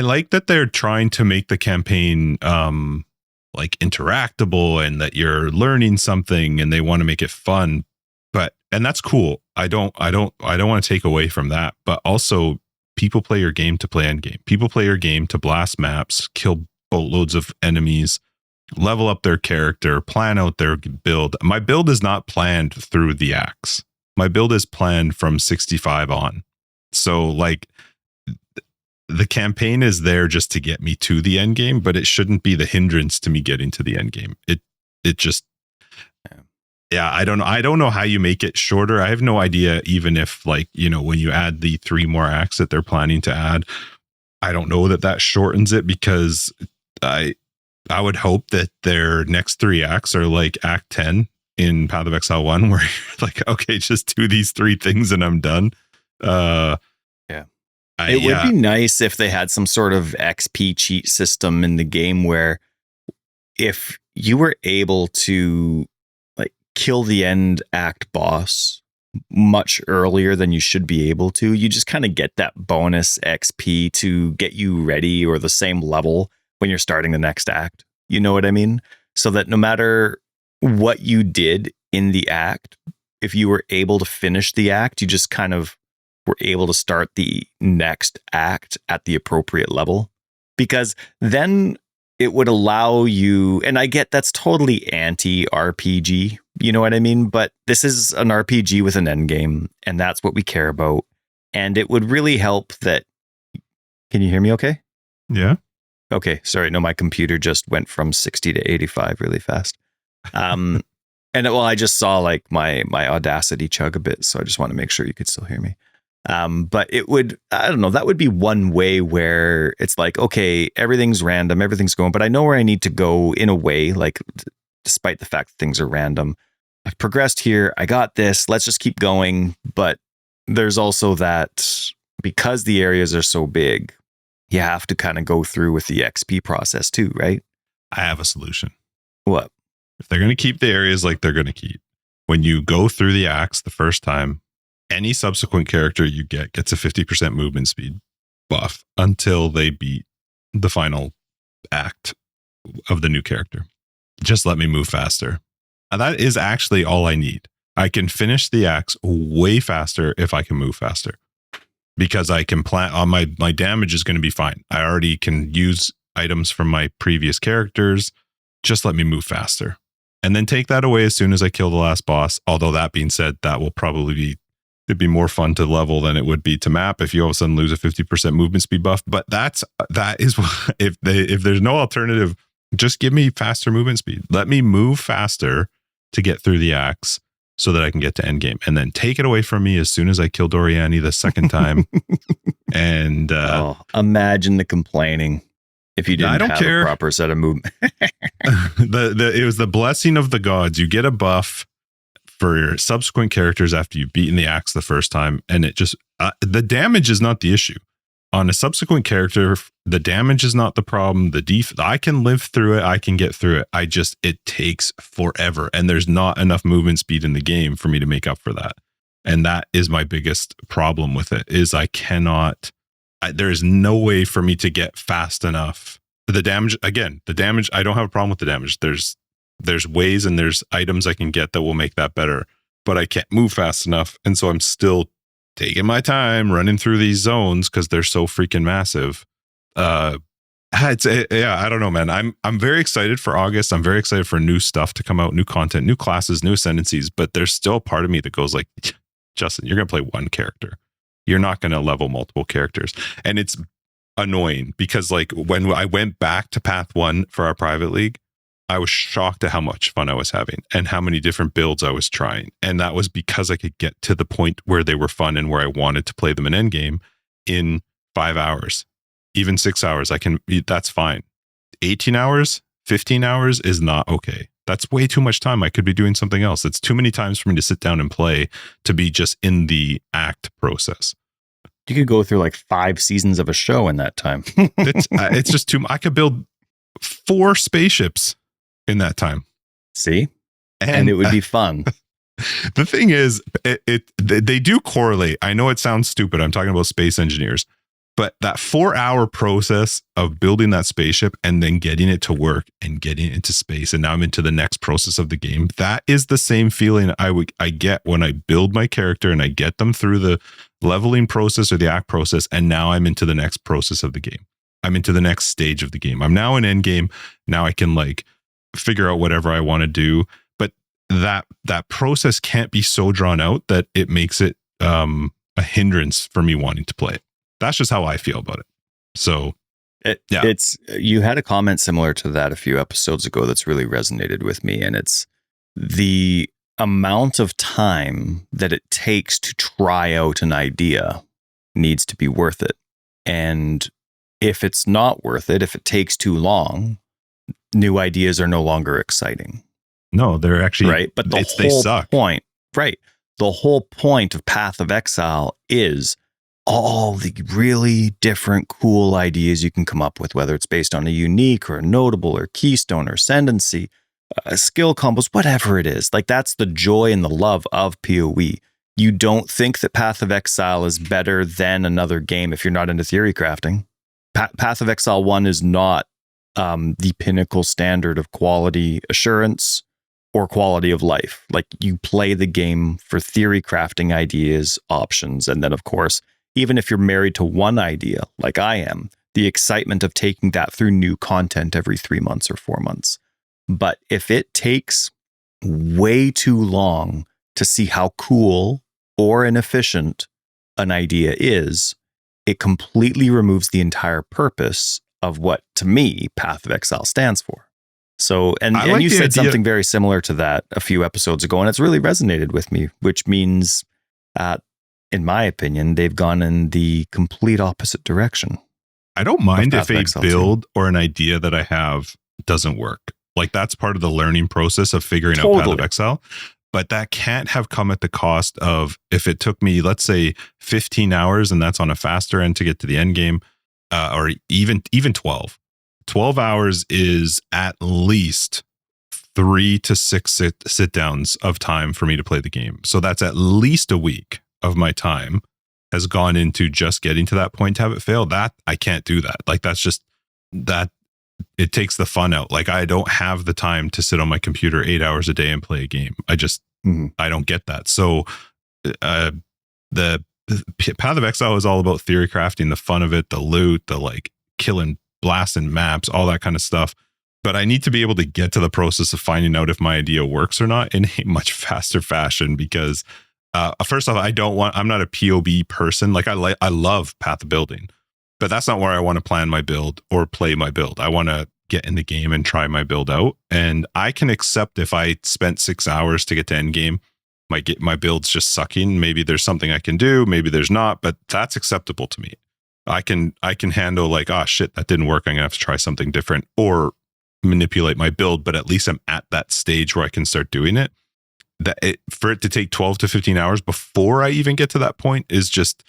like that they're trying to make the campaign like interactable and that you're learning something, and they want to make it fun. And that's cool. I don't want to take away from that, but also people play your game to play endgame. People play your game to blast maps, kill boatloads of enemies, level up their character, plan out their build. My build is not planned through the axe. My build is planned from 65 on. So like the campaign is there just to get me to the end game, but it shouldn't be the hindrance to me getting to the end game. It just, yeah, I don't know how you make it shorter. I have no idea, even if, like, you know, when you add the 3 more acts that they're planning to add, I don't know that shortens it, because I would hope that their next 3 acts are like Act 10 in Path of Exile 1, where you're like, okay, just do these 3 things and I'm done. It would be nice if they had some sort of XP cheat system in the game where if you were able to like kill the end act boss much earlier than you should be able to, you just kind of get that bonus XP to get you ready or the same level when you're starting the next act. You know what I mean? So that no matter what you did in the act, if you were able to finish the act, you just kind of were able to start the next act at the appropriate level, because then it would allow you, and I get that's totally anti-RPG, you know what I mean? But this is an RPG with an end game, and that's what we care about. And it would really help that, can you hear me okay? Yeah. Okay, sorry, no, my computer just went from 60 to 85 really fast. And well, I just saw like my Audacity chug a bit, so I just want to make sure you could still hear me. But it would, I don't know, that would be one way where it's like, okay, everything's random, everything's going, but I know where I need to go in a way, like, despite the fact that things are random. I've progressed here, I got this, let's just keep going. But there's also that, because the areas are so big, you have to kind of go through with the XP process too, right? I have a solution. What? If they're going to keep the areas like they're going to keep, when you go through the axe the first time, any subsequent character you get gets a 50% movement speed buff until they beat the final act of the new character. Just let me move faster. And that is actually all I need. I can finish the axe way faster if I can move faster, because I can plan on my damage is going to be fine. I already can use items from my previous characters. Just let me move faster. And then take that away as soon as I kill the last boss. Although that being said, that will probably it'd be more fun to level than it would be to map if you all of a sudden lose a 50% movement speed buff. But that is what, if there's no alternative, just give me faster movement speed. Let me move faster to get through the axe so that I can get to endgame, and then take it away from me as soon as I kill Doriani the second time. And imagine the complaining if you didn't have a proper set of movement. It was the blessing of the gods. You get a buff for your subsequent characters after you've beaten the axe the first time, and it just the damage is not the issue. On a subsequent character, the damage is not the problem. I can live through it. I can get through it. It takes forever, and there's not enough movement speed in the game for me to make up for that. And that is my biggest problem with it, is I cannot, there is no way for me to get fast enough. The damage, I don't have a problem with the damage. there's ways and there's items I can get that will make that better, but I can't move fast enough. And so I'm still taking my time running through these zones because they're so freaking massive. I don't know, man. I'm very excited for August. I'm very excited for new stuff to come out, new content, new classes, new ascendancies, but there's still a part of me that goes like, Justin, you're going to play one character. You're not going to level multiple characters. And it's annoying because like when I went back to Path 1 for our private league, I was shocked at how much fun I was having and how many different builds I was trying. And that was because I could get to the point where they were fun and where I wanted to play them in endgame in 5 hours, even 6 hours. That's fine. 18 hours, 15 hours is not okay. That's way too much time. I could be doing something else. It's too many times for me to sit down and play to be just in the act process. You could go through like 5 seasons of a show in that time. It's just too much. I could build 4 spaceships in that time. See? And it would be fun. The thing is, they do correlate. I know it sounds stupid. I'm talking about space engineers, but that 4-hour process of building that spaceship and then getting it to work and getting it into space, and now I'm into the next process of the game. That is the same feeling I get when I build my character and I get them through the leveling process or the act process, and now I'm into the next process of the game. I'm into the next stage of the game. I'm now in end game. Now I can like figure out whatever I want to do, but that process can't be so drawn out that it makes it a hindrance for me wanting to play it. That's just how I feel about it. So it's you had a comment similar to that a few episodes ago that's really resonated with me, and it's the amount of time that it takes to try out an idea needs to be worth it. And if it's not worth it, if it takes too long, new ideas are no longer exciting. No, they're actually right. But the whole point, right? The whole point of Path of Exile is all the really different cool ideas you can come up with, whether it's based on a unique or a notable or keystone or ascendancy, skill combos, whatever it is. Like that's the joy and the love of PoE. You don't think that Path of Exile is better than another game if you're not into theory crafting. Path of Exile 1 is not the pinnacle standard of quality assurance or quality of life. Like you play the game for theory crafting ideas, options, and then of course, even if you're married to one idea, like I am, the excitement of taking that through new content every 3 months or 4 months. But if it takes way too long to see how cool or inefficient an idea is, it completely removes the entire purpose of what, to me, Path of Exile stands for. So, and you said something very similar to that a few episodes ago, and it's really resonated with me, which means, in my opinion, they've gone in the complete opposite direction. I don't mind if a build or an idea that I have doesn't work. Like that's part of the learning process of figuring out Path of Exile. But that can't have come at the cost of, if it took me, let's say 15 hours, and that's on a faster end to get to the end game, or even 12. 12 hours is at least 3 to 6 sit downs of time for me to play the game. So that's at least a week of my time has gone into just getting to that point to have it fail. That I can't do that. Like that's just that. It takes the fun out. Like I don't have the time to sit on my computer 8 hours a day and play a game. I just, I don't get that. So the Path of Exile is all about theory crafting, the fun of it, the loot, the like killing, blasting maps, all that kind of stuff. But I need to be able to get to the process of finding out if my idea works or not in a much faster fashion because first off, I'm not a POB person. Like I love path building. But that's not where I want to plan my build or play my build. I want to get in the game and try my build out. And I can accept if I spent 6 hours to get to end game, my build's just sucking. Maybe there's something I can do. Maybe there's not, but that's acceptable to me. I can handle like, oh shit, that didn't work. I'm gonna have to try something different or manipulate my build. But at least I'm at that stage where I can start doing it. For it to take 12 to 15 hours before I even get to that point is just,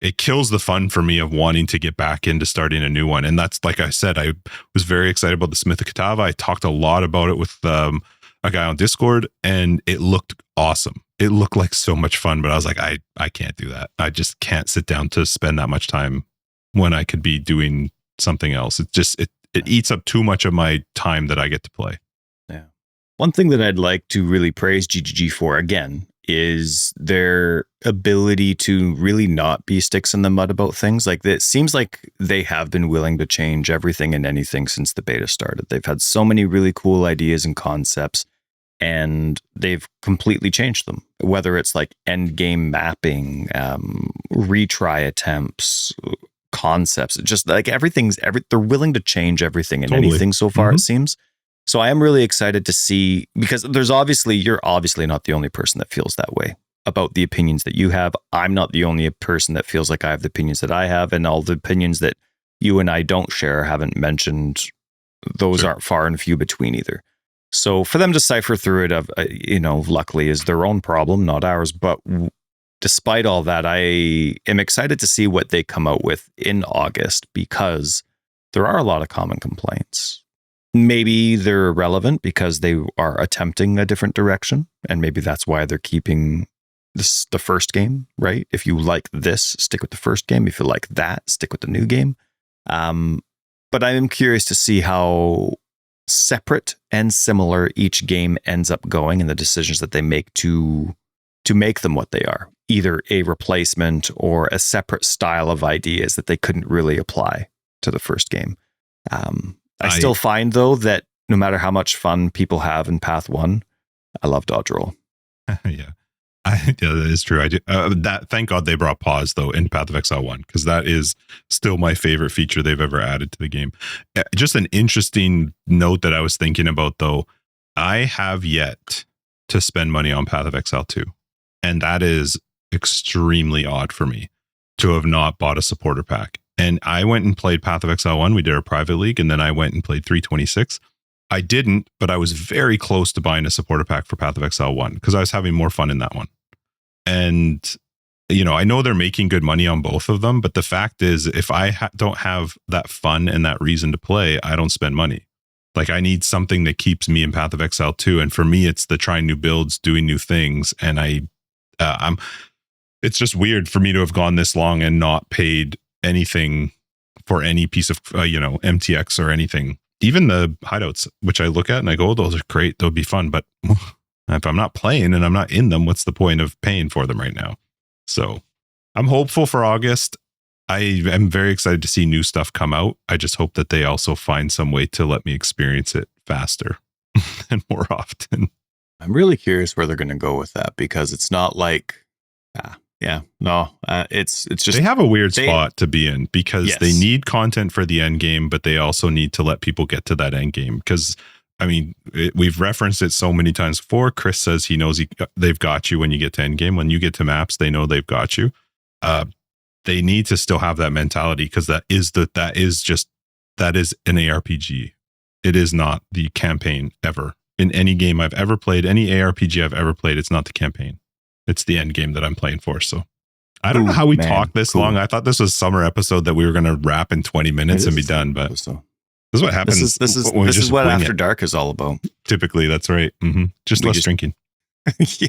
it kills the fun for me of wanting to get back into starting a new one. And that's, like I said, I was very excited about the Smith of Katava. I talked a lot about it with a guy on Discord and it looked awesome. It looked like so much fun, but I was like, I can't do that. I just can't sit down to spend that much time when I could be doing something else. It just, it eats up too much of my time that I get to play. Yeah. One thing that I'd like to really praise GGG for, again, is their ability to really not be sticks in the mud about things. Like, it seems like they have been willing to change everything and anything since the beta started. They've had so many really cool ideas and concepts, and they've completely changed them. Whether it's like end game mapping, retry attempts, concepts, just like they're willing to change everything and anything so far, it seems. So I am really excited to see, because you're obviously not the only person that feels that way about the opinions that you have. I'm not the only person that feels like I have the opinions that I have, and all the opinions that you and I don't share, haven't mentioned. Those aren't far and few between either. So for them to cipher through it, luckily is their own problem, not ours. But despite all that, I am excited to see what they come out with in August, because there are a lot of common complaints. Maybe they're irrelevant because they are attempting a different direction, and maybe that's why they're keeping the first game, right? If you like this, stick with the first game. If you like that, stick with the new game. But I am curious to see how separate and similar each game ends up going, and the decisions that they make to make them what they are, either a replacement or a separate style of ideas that they couldn't really apply to the first game. I still find, though, that no matter how much fun people have in Path 1, I love dodge roll. Yeah, that is true. I do. Thank God they brought pause, though, in Path of Exile 1, because that is still my favorite feature they've ever added to the game. Just an interesting note that I was thinking about, though. I have yet to spend money on Path of Exile 2, and that is extremely odd for me to have not bought a supporter pack. And I went and played Path of Exile 1. We did a private league, and then I went and played 326. I didn't, but I was very close to buying a supporter pack for Path of Exile 1 because I was having more fun in that one. And, I know they're making good money on both of them, but the fact is, if I don't have that fun and that reason to play, I don't spend money. Like, I need something that keeps me in Path of Exile 2. And for me, it's the trying new builds, doing new things. And it's just weird for me to have gone this long and not paid anything for any piece of MTX or anything. Even the hideouts, which I look at and I go, oh, those are great, they'll be fun, but if I'm not playing and I'm not in them, what's the point of paying for them right now? So I'm hopeful for August. I am very excited to see new stuff come out. I just hope that they also find some way to let me experience it faster and more often. I'm really curious where they're going to go with that, because it's not like it's just they have a weird spot to be in, because they need content for the end game, but they also need to let people get to that end game. Because we've referenced it so many times before. Chris says he knows they've got you when you get to end game. When you get to maps, they know they've got you. They need to still have that mentality, because that is an ARPG. It is not the campaign ever. In any game I've ever played, any ARPG I've ever played, it's not the campaign. It's the end game that I'm playing for. So I don't know how we talked this long. I thought this was a summer episode that we were going to wrap in 20 minutes and be done. But this is what happens. This is what After Dark is all about. Typically, that's right. Mm-hmm. Just less drinking. Yeah,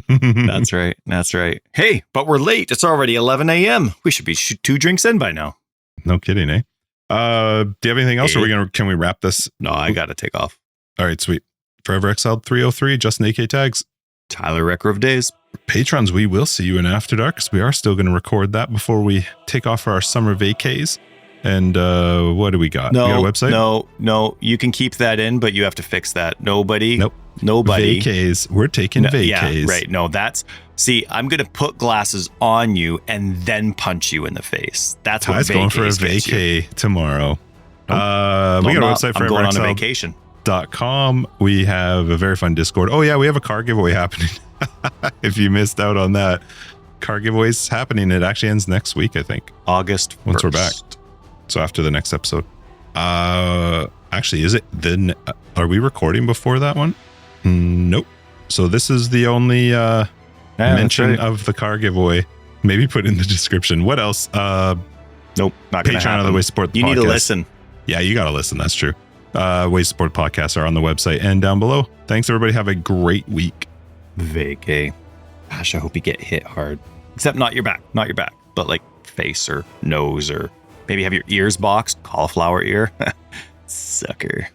that's right. That's right. Hey, but we're late. It's already 11 a.m. We should be 2 drinks in by now. No kidding, eh? Do you have anything else? Or can we wrap this? No, I got to take off. All right, sweet. Forever Exiled 303, Justin AK Tags. Tyler Recker of Days. Patrons, we will see you in After Dark, because we are still going to record that before we take off for our summer vacays. And what do we got? No, we got a website? No. You can keep that in, but you have to fix that. Nobody. Vacays. We're taking vacays. Yeah, right. No, I'm going to put glasses on you and then punch you in the face. That's what vacays going for a vacay tomorrow. We got a website for I'm going on a vacation. .com. We have a very fun Discord. Oh yeah, we have a car giveaway happening. If you missed out on that, car giveaway's happening. It actually ends next week, I think. August 1st. Once we're back. So after the next episode. Actually, is it then? Are we recording before that one? Nope. So this is the only mention of the car giveaway. Maybe put in the description. What else? Nope. Not gonna Patreon happen. of the Way Support the You podcast. need to listen. Yeah, you got to listen. That's true. Way Support podcasts are on the website and down below. Thanks, everybody. Have a great week. Vacay. Gosh, I hope you get hit hard. Except not your back, but like face or nose, or maybe have your ears boxed, cauliflower ear. Sucker.